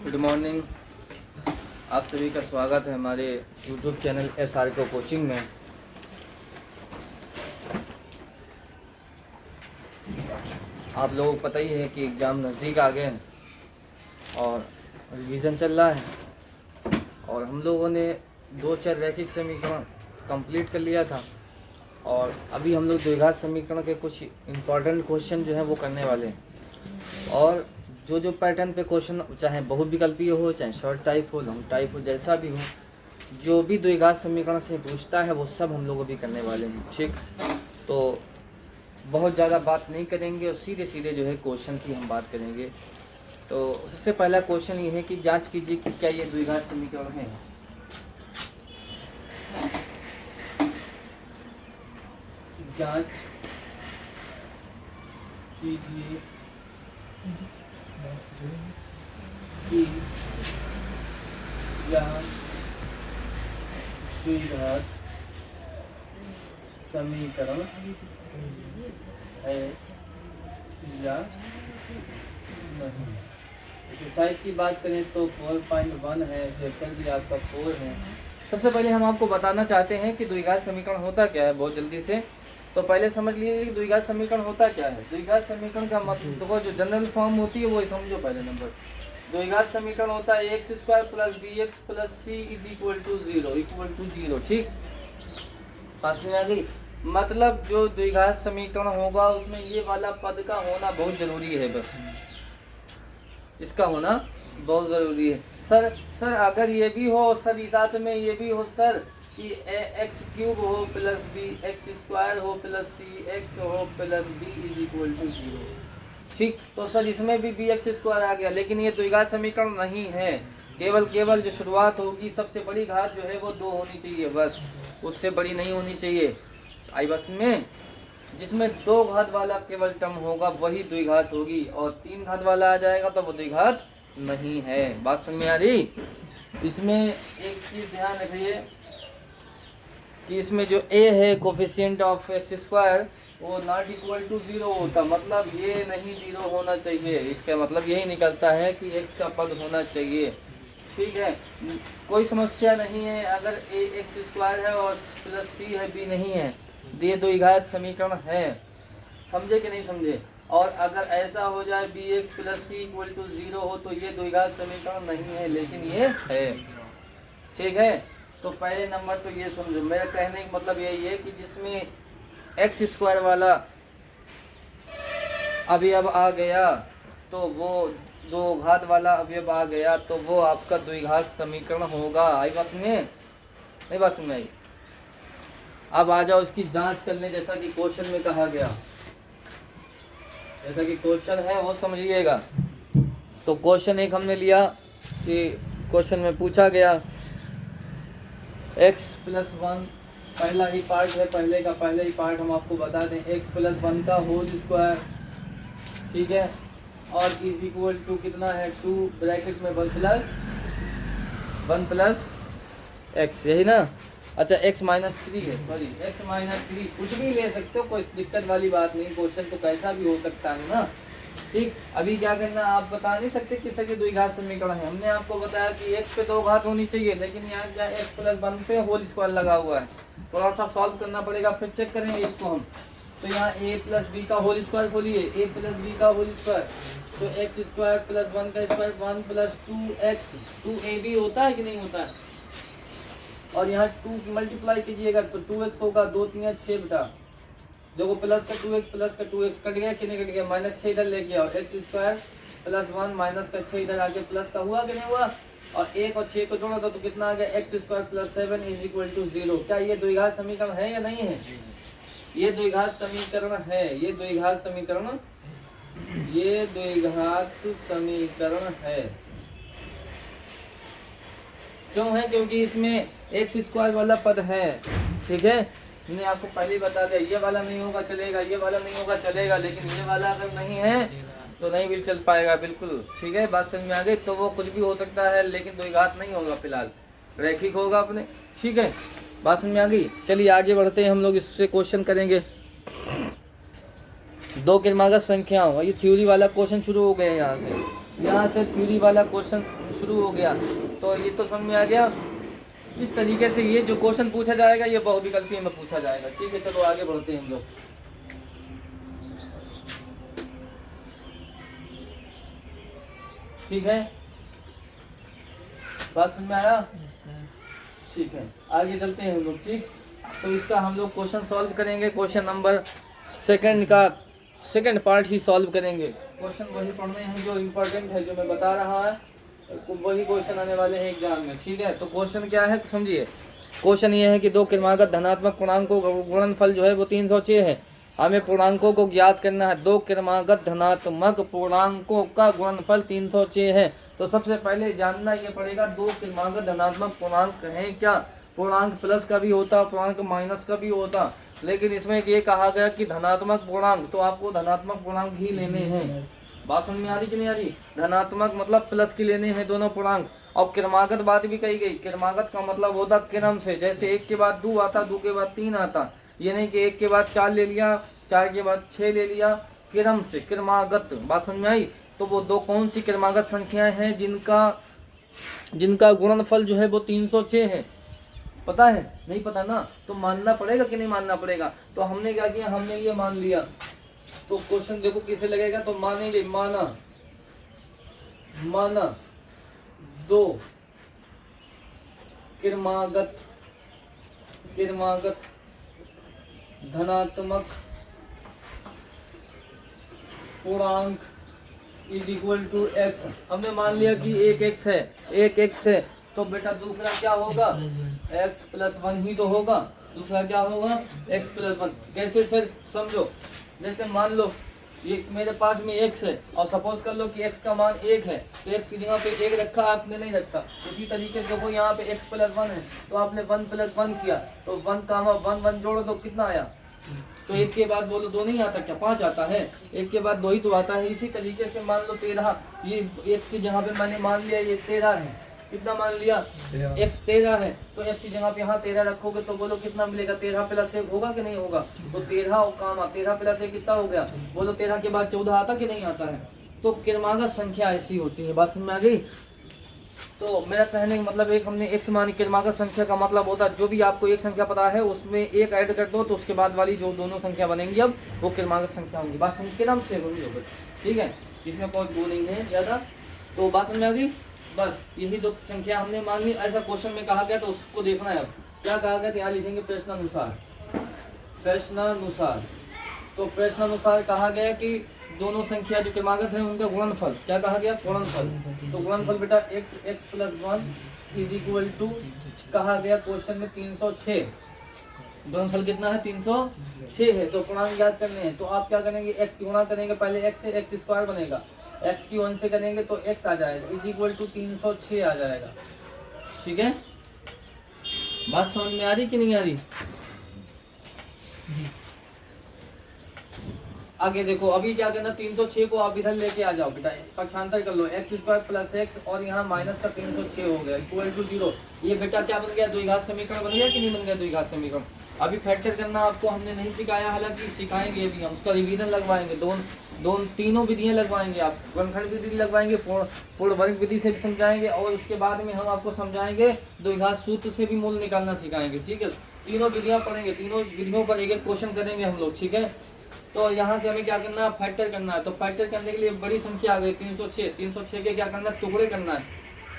Good morning, आप सभी का स्वागत है हमारे YouTube चैनल SRK कोचिंग में। आप लोगों को पता ही है कि एग्ज़ाम नज़दीक आ गए हैं और रिवीजन चल रहा है और हम लोगों ने 2 रैखिक समीकरण कंप्लीट कर लिया था और अभी हम लोग द्विघात समीकरण के कुछ इम्पॉर्टेंट क्वेश्चन जो है वो करने वाले हैं। और जो पैटर्न पे क्वेश्चन, चाहे बहुविकल्पीय हो, चाहे शॉर्ट टाइप हो, लॉन्ग टाइप हो, जैसा भी हो, जो भी द्विघात समीकरण से पूछता है वो सब हम लोग अभी करने वाले हैं। ठीक, तो बहुत ज़्यादा बात नहीं करेंगे और सीधे सीधे जो है क्वेश्चन की हम बात करेंगे। तो सबसे पहला क्वेश्चन ये है कि जांच कीजिए कि क्या ये द्विघात समीकरण है। जांच कीजिए कि यह द्विघात समीकरण है या नहीं। एक्सरसाइज की बात करें तो 4.1 है, चैप्टर भी आपका 4 है। सबसे पहले हम आपको बताना चाहते हैं कि द्विघात समीकरण होता क्या है, बहुत जल्दी से। तो पहले समझ लीजिए कि द्विघात समीकरण होता क्या है। द्विघात समीकरण का मतलब देखो, जो जनरल फॉर्म होती है वो समझो पहले नंबर। द्विघात समीकरण होता है x² + bx + c = 0। ठीक, पास में आ गई। मतलब जो द्विघात समीकरण होगा उसमें ये वाला पद का होना बहुत जरूरी है, बस इसका होना बहुत ज़रूरी है। सर अगर ये भी हो सर, इस साथ में ये भी हो सर कि x³ हो + bx² हो + cx हो + b = 0। ठीक, तो सर इसमें भी bx² आ गया, लेकिन ये द्विघात समीकरण नहीं है। केवल जो शुरुआत होगी, सबसे बड़ी घात जो है वो 2 होनी चाहिए, बस उससे बड़ी नहीं होनी चाहिए। आई बस में जिसमें 2 घात वाला केवल टर्म होगा वही द्विघात होगी, और 3 घात वाला आ जाएगा तो वो द्विघात नहीं है। बात समझ में आ रही। इसमें एक चीज ध्यान रखिए कि इसमें जो a है कोफिशिएंट ऑफ x², वो ≠ 0 होता, मतलब ये नहीं 0 होना चाहिए। इसका मतलब यही निकलता है कि x का पद होना चाहिए। ठीक है, कोई समस्या नहीं है अगर a x² है और + c है, b नहीं है, ये द्विघात समीकरण है। समझे कि नहीं समझे। और अगर ऐसा हो जाए bx + c = 0 हो तो ये द्विघात समीकरण नहीं है, लेकिन ये है। ठीक है, तो पहले नंबर तो ये समझो। मेरा कहने का मतलब यही है कि जिसमें x² वाला अवयव आ गया तो वो 2 घात वाला अवयव आ गया तो वो आपका द्विघात समीकरण होगा। आई बात में नहीं, बात समझ आई। अब आ जाओ इसकी जांच करने, जैसा कि क्वेश्चन में कहा गया, जैसा कि क्वेश्चन है वो समझिएगा। तो क्वेश्चन एक हमने लिया कि क्वेश्चन में पूछा गया x + 1, पहला ही पार्ट है, पहले ही पार्ट हम आपको बता दें, x + 1 का होल स्क्वायर। ठीक है, और = कितना है 2 ब्रैकेट में 1 + x, यही ना। अच्छा x - 3 है, सॉरी x - 3, कुछ भी ले सकते हो, कोई दिक्कत वाली बात नहीं। क्वेश्चन तो कैसा भी हो सकता है ना। ठीक, अभी क्या करना, आप बता नहीं सकते किस के द्विघात समीकरण है। हमने आपको बताया कि x पे 2 घात होनी चाहिए, लेकिन यहाँ क्या x + 1 पे होल स्क्वायर लगा हुआ है, थोड़ा सा सॉल्व करना पड़ेगा, फिर चेक करेंगे इसको हम। तो यहाँ a + b का होल स्क्वायर खोलिए, a + b का होल स्क्वायर, तो x² + 1 का स्क्वायर 1 + 2x, 2ab होता है कि नहीं होता है। और यहाँ 2 मल्टीप्लाई कीजिएगा तो 2x होगा, 2 × 3 = 6 बेटा। देखो प्लस का 2x कट गया कि नहीं कट गया, -6 इधर लेके आओ, x² + 1 माइनस का 6 इधर आके प्लस का हुआ कि नहीं हुआ, और 1 और 6 को जोड़ा था तो कितना आ गया, x² + 7 = 0। क्या ये द्विघात समीकरण है या नहीं है। ये द्विघात समीकरण है, ये द्विघात समीकरण है। क्यों है, क्योंकि इसमें x² वाला पद है। ठीक है, मैंने आपको पहले ही बता दिया, ये वाला नहीं होगा चलेगा, ये वाला नहीं होगा चलेगा, लेकिन ये वाला अगर नहीं है तो नहीं भी चल पाएगा, बिल्कुल। ठीक है, बात समझ में आ गई। तो वो कुछ भी हो सकता है, लेकिन द्विघात नहीं होगा, फिलहाल रैखिक होगा अपने। ठीक है, बात समझ में आ गई। चलिए आगे बढ़ते हैं, हम लोग इससे क्वेश्चन करेंगे। दो क्रमागत संख्याओं, ये थ्योरी वाला क्वेश्चन शुरू हो गया। यहाँ से थ्योरी वाला क्वेश्चन शुरू हो गया। तो ये तो समझ में आ गया। इस तरीके से ये जो क्वेश्चन पूछा जाएगा ये बहुविकल्पीय में पूछा जाएगा। ठीक है, चलो आगे बढ़ते हैं हम लोग। ठीक है, बात समझ में आया? ठीक है, आगे चलते हैं हम लोग। ठीक, तो इसका हम लोग क्वेश्चन सॉल्व करेंगे। क्वेश्चन नंबर सेकंड का सेकंड पार्ट ही सॉल्व करेंगे। क्वेश्चन वही पढ़ने हैं जो इम्पोर्टेंट है, जो मैं बता रहा है वही क्वेश्चन आने वाले हैं एग्जाम में। ठीक है, तो क्वेश्चन क्या है समझिए। क्वेश्चन ये है कि दो क्रमागत धनात्मक पूर्णांकों का गुणनफल जो है वो 306 है। हमें पूर्णांकों को ज्ञात करना है। दो क्रमागत धनात्मक पूर्णांकों का गुणनफल 306 है। तो सबसे पहले जानना ये पड़ेगा दो क्रमागत धनात्मक पूर्णांक हैं क्या। पूर्णांक प्लस का भी होता, पूर्णांक माइनस का भी होता, लेकिन इसमें ये कहा गया कि धनात्मक पूर्णांक, तो आपको धनात्मक पूर्णांक ही लेने हैं। बात समझ में आ रही कि नहीं आ रही? धनात्मक मतलब प्लस की लेने हैं दोनों पूर्णांक। और क्रमागत बात भी कही गई। क्रमागत का मतलब होता क्रम से, जैसे 1 के बाद 2 आता, 2 के बाद 3 आता। ये नहीं कि 1 के बाद 4 ले लिया, 4 के बाद 6 ले लिया, क्रम से क्रमागत। बात समझ में आई? तो वो दो कौन सी क्रमागत संख्याएं हैं जिनका गुणनफल जो है वो 306 है? पता है? नहीं पता ना, तो मानना पड़ेगा कि नहीं मानना पड़ेगा। तो हमने क्या किया, हमने ये मान लिया। तो क्वेश्चन देखो कैसे लगेगा, तो मानेंगे, माना दो क्रमागत धनात्मक पूर्णांक इज इक्वल टू एक्स। हमने मान लिया कि एक एक्स है, तो बेटा दूसरा क्या होगा, एक्स प्लस 1 ही तो होगा। दूसरा क्या होगा, एक्स प्लस 1। कैसे सर, समझो। जैसे मान लो ये मेरे पास में x है और सपोज कर लो कि x का मान 1 है, तो x की जगह पे 1 रखा, आपने नहीं रखा। उसी तरीके से देखो यहाँ पे x प्लस 1 है, तो आपने 1 प्लस 1 किया, तो 1 जोड़ो तो कितना आया? तो 1 के बाद बोलो 2 नहीं आता क्या, 5 आता है। 1 के बाद 2 ही तो आता है। इसी तरीके से मान लो 13, ये x की जगह पे मैंने मान लिया ये 13 है। कितना मान लिया, x 13 है, तो x की जगह पे यहाँ 13 रखोगे तो बोलो कितना मिलेगा, 13 प्लस 1 होगा कि नहीं होगा? तो 13 और 13 प्लस 1 कितना हो गया, बोलो 13 के बाद 14 आता कि नहीं आता है? तो क्रमागत संख्या ऐसी होती है। बात समझ में आ गई? तो मेरा कहने का मतलब एक हमने x मानी, क्रमागत संख्या का मतलब होता है जो भी आपको एक संख्या पता है उसमें 1 ऐड कर दो, तो उसके बाद वाली जो दोनों संख्या बनेंगी अब वो क्रमागत संख्या होंगी। बात समझ के नाम से होगी। ठीक है, इसमें कोई वो नहीं है ज़्यादा। तो बात समझ में आ गई? बस यही दो संख्या हमने मान ली। ऐसा क्वेश्चन में कहा गया तो उसको देखना है। अब क्या कहा गया, यहाँ लिखेंगे प्रश्नानुसार। तो प्रश्नानुसार कहा गया कि दोनों संख्या जो क्रमागत है उनका गुणनफल, क्या कहा गया, गुणनफल। तो गुणनफल बेटा x plus 1 is equal to कहा गया क्वेश्चन में 306। गुणनफल कितना है, 306 है। तो पूर्णांक याद करने हैं, तो आप क्या करेंगे, x की गुणा करेंगे पहले, x से x स्क्वायर बनेगा, x की 1 से करेंगे तो x आ जाएगा, इज इक्वल टू 306 आ जाएगा। ठीक है, बात समझ में आ रही कि नहीं आ रही? आगे देखो, अभी क्या करना, 306 को आप इधर लेके आ जाओ बेटा, पक्षांतर कर लो, x स्क्वायर प्लस x और यहाँ माइनस का 306 हो गया, इक्वल टू 0। ये बेटा क्या बन गया, द्विघात समीकरण बन गया कि नहीं बन गया द्विघात समीकरण? अभी फैक्टर करना आपको हमने नहीं सिखाया, हालांकि सिखाएंगे भी हम, उसका रिवीजन लगवाएंगे। तीनों विधियां लगवाएंगे, आप गुणनखंड विधि लगवाएंगे, पूर्ण वर्ग विधि से भी समझाएंगे, और उसके बाद में हम आपको समझाएंगे द्विघात सूत्र से भी मूल निकालना सिखाएंगे। ठीक है, तीनों विधियां पढ़ेंगे, तीनों विधियों पर एक एक क्वेश्चन करेंगे हम लोग। ठीक है, तो यहाँ से हमें क्या करना है, फैक्टर करना है। तो फैक्टर करने के लिए बड़ी संख्या आ गई 306 के क्या करना है, टुकड़े करना है।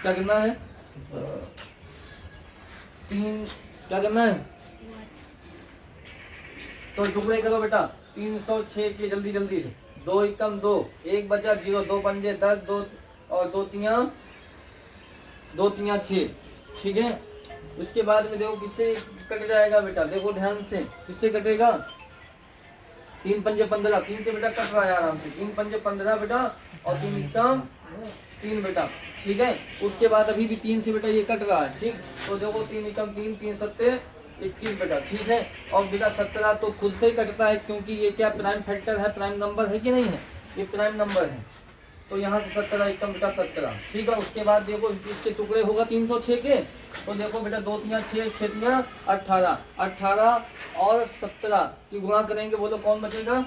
क्या करना है, क्या करना है, तो टुकड़े करो बेटा 306 के जल्दी से। 2 एकम 2, 1 बचा 0, 2 पंजे 10, 2 और 2 तियां 6। ठीक है, उसके बाद में देखो किससे कट जाएगा बेटा, देखो ध्यान से, किससे कटेगा, 3 पंजे 15, 3 से बेटा कट रहा है आराम से, 3 पंजे 15 बेटा, और 3 एकम 3 बेटा। ठीक है, उसके बाद अभी भी 3 से बेटा ये कट रहा है। ठीक, तो देखो 3 एकम 3, 3 सत्ते 21 बेटा। ठीक है, और बेटा 17 तो खुद से ही कटता है, क्योंकि ये क्या प्राइम फैक्टर है, प्राइम नंबर है कि नहीं है, ये प्राइम नंबर है। तो यहाँ से 17 एकम बेटा 17, ठीक है। उसके बाद देखो इसके टुकड़े होगा 306 के, तो देखो बेटा 2 3 6 6 3 18, 18 और 17 की गुणा करेंगे, बोलो कौन बचेगा?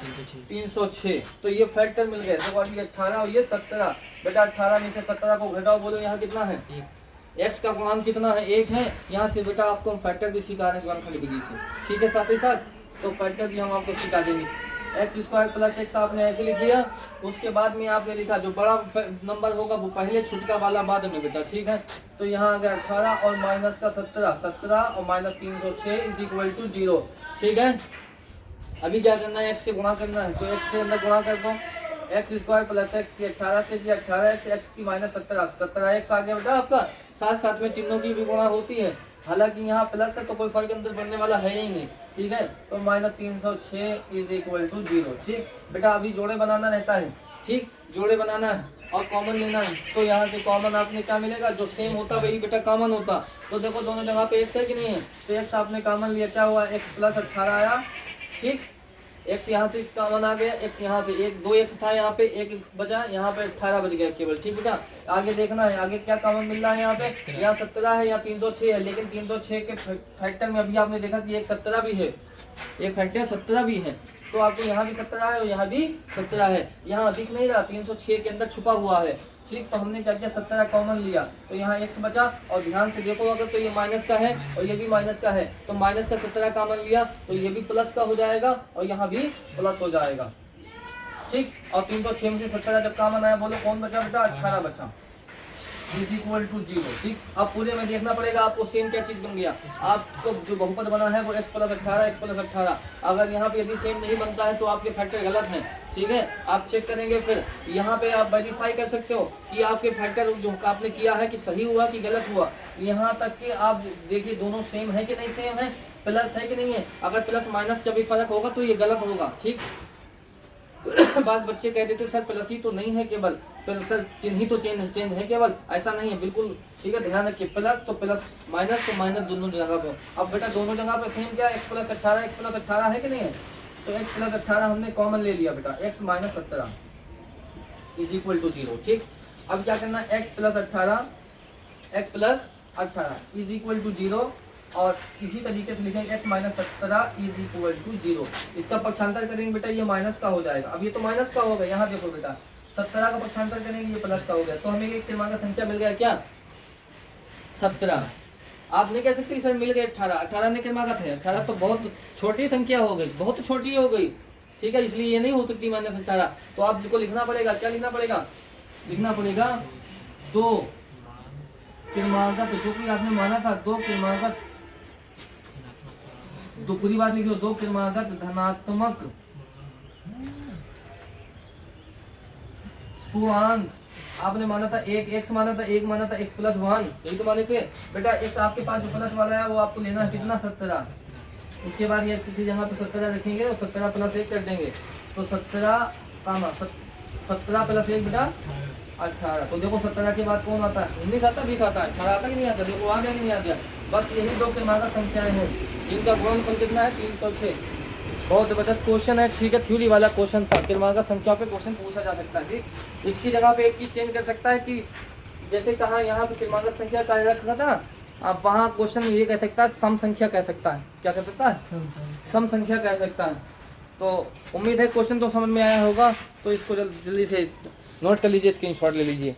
306। तो ये फैक्टर मिल गए। देखो अभी 18 और ये 17, बेटा 18 में से 17 को घटाओ, बोलो यहाँ कितना है? x का गुणांक कितना है? 1 है। यहाँ से बेटा आपको हम फैक्टर भी सिखा रहे हैं गुणनखंड विधि से, ठीक है। साथ ही साथ तो फैक्टर भी हम आपको सिखा देंगे। x² प्लस x आपने ऐसे लिख लिया, उसके बाद में आपने लिखा जो बड़ा नंबर होगा वो पहले, छुटका वाला बाद में बेटा, ठीक है। तो यहाँ आ गया 18 और माइनस का 17, 17 और माइनस 306 इज इक्वल टू 0, ठीक है। अभी क्या करना है? x से गुणा करना है, तो x से अंदर गुणा कर दो। x² प्लस x की 18 से की 18x, x की माइनस 17, 17x आ गया बेटा आपका। साथ साथ में चिन्हों की भी गुणा होती है, हालांकि यहाँ प्लस है तो कोई फर्क अंदर पड़ने वाला है ही नहीं, ठीक है। तो माइनस 306 इज इक्वल टू 0, ठीक बेटा। अभी जोड़े बनाना रहता है, ठीक, जोड़े बनाना है और कॉमन लेना है। तो यहाँ से कॉमन आपने क्या मिलेगा? जो सेम होता वही बेटा कॉमन होता। तो देखो दोनों जगह पे x है कि नहीं है? तो x आपने कॉमन लिया, क्या हुआ? x प्लस 18 आया, ठीक। x यहाँ से कॉमन आ गया, x यहाँ से 2x था, यहाँ पे 1 बचा, यहाँ पे 18 बच गया केवल, ठीक बेटा। आगे देखना है आगे क्या कॉमन मिल रहा है यहाँ पे। यहाँ 17 है, यहाँ 306 है, लेकिन 306 के फैक्टर में अभी आपने देखा कि एक 17 भी है, एक फैक्टर 17 भी है। तो आपको यहाँ भी 17 है और यहाँ भी 17 है, यहाँ दिख नहीं रहा, 306 के अंदर छुपा हुआ है, ठीक। तो हमने क्या किया? 17 कॉमन लिया, तो यहाँ x बचा। और ध्यान से देखो अगर तो ये माइनस का है और ये भी माइनस का है, तो माइनस का 17 कॉमन लिया तो ये भी प्लस का हो जाएगा और यहाँ भी प्लस हो जाएगा, ठीक। और 306 में से 17 जब कॉमन आया, बोलो कौन बचा बेटा? 18 बचा, इज इक्वल टू 0, ठीक। अब पूरे में देखना पड़ेगा आपको सेम क्या चीज बन गया। आपको जो बहुपद बना है वो x प्लस 18, x प्लस 18। अगर यहाँ पे यदि सेम नहीं बनता है तो आपके फैक्टर गलत हैं, ठीक है। आप चेक करेंगे, फिर यहाँ पे आप वेरीफाई कर सकते हो कि आपके फैक्टर जो आपने किया है कि सही हुआ कि गलत हुआ। यहाँ तक कि आप देखिए दोनों सेम है कि नहीं सेम है, प्लस है कि नहीं है। अगर प्लस माइनस का भी फर्क होगा तो ये गलत होगा, ठीक। बाद बच्चे कह देते सर प्लस ही तो नहीं है केवल, सर चिन्ह ही तो चेंज है केवल, ऐसा नहीं है बिल्कुल, ठीक है। ध्यान रखिए, प्लस तो प्लस, माइनस तो माइनस, दोनों जगह पे। अब बेटा दोनों जगह पे सेम क्या है? x प्लस 18 है कि नहीं है? तो x प्लस 18 हमने कॉमन ले लिया बेटा, x minus 17 is equal to 0, ठीक। अब क्या करना है? x plus 18 is equal to 0, और इसी तरीके से लिखेंगे x minus 17 is equal to 0। इसका पक्षांतर करेंगे बेटा, ये माइनस का हो जाएगा। अब ये तो माइनस का होगा, यहाँ देखो बेटा 17 का पक्षांतर करेंगे, ये प्लस का हो गया। तो हमें एक क्रमांक संख्या मिल गया, क्या? 17। आप नहीं कह सकते सर मिल गए 18 ने क्रमांक है 18, तो बहुत छोटी संख्या हो गई, बहुत छोटी हो गई, ठीक है। इसलिए ये नहीं हो सकती माइनस 18। तो आपको लिखना पड़ेगा, क्या लिखना पड़ेगा? लिखना पड़ेगा 2 क्रमांक, जो कि आपने माना था 2 क्रमांक, तो पूरी बात लिख लो, 2 क्रमागत धनात्मक पूर्णांक। आपने माना था 1 x माना था, 1 माना था x प्लस 1, यही तो माने थे बेटा। x आपके पास जो प्लस वाला है वो आपको लेना है कितना? 17। उसके बाद ये x की जगह पे 17 रखेंगे और 17 प्लस 1 कर देंगे, तो 17 प्लस 1 बेटा 18। तो देखो 17 के बाद कौन आता है? 19 आता, 20 आता है, 18 आता कि नहीं आता? देखो आ गया कि नहीं आ गया? बस यही 2 क्रमागत संख्याएं हैं, इनका गुणनफल कितना है? 306। बहुत जबरदस्त क्वेश्चन है, ठीक है। थ्योरी वाला क्वेश्चन था, क्रमागत संख्या पे क्वेश्चन पूछा जा सकता है, ठीक। इसकी जगह पे एक चीज चेंज कर सकता है कि जैसे कहा यहाँ पे क्रमागत संख्या का रखा था, आप वहाँ क्वेश्चन में ये कह सकता है सम संख्या कह सकता है, क्या कह सकता है? सम संख्या कह सकता है। तो उम्मीद है क्वेश्चन तो समझ में आया होगा, तो इसको जल्दी से नोट कर लीजिए, स्क्रीनशॉट ले लीजिए।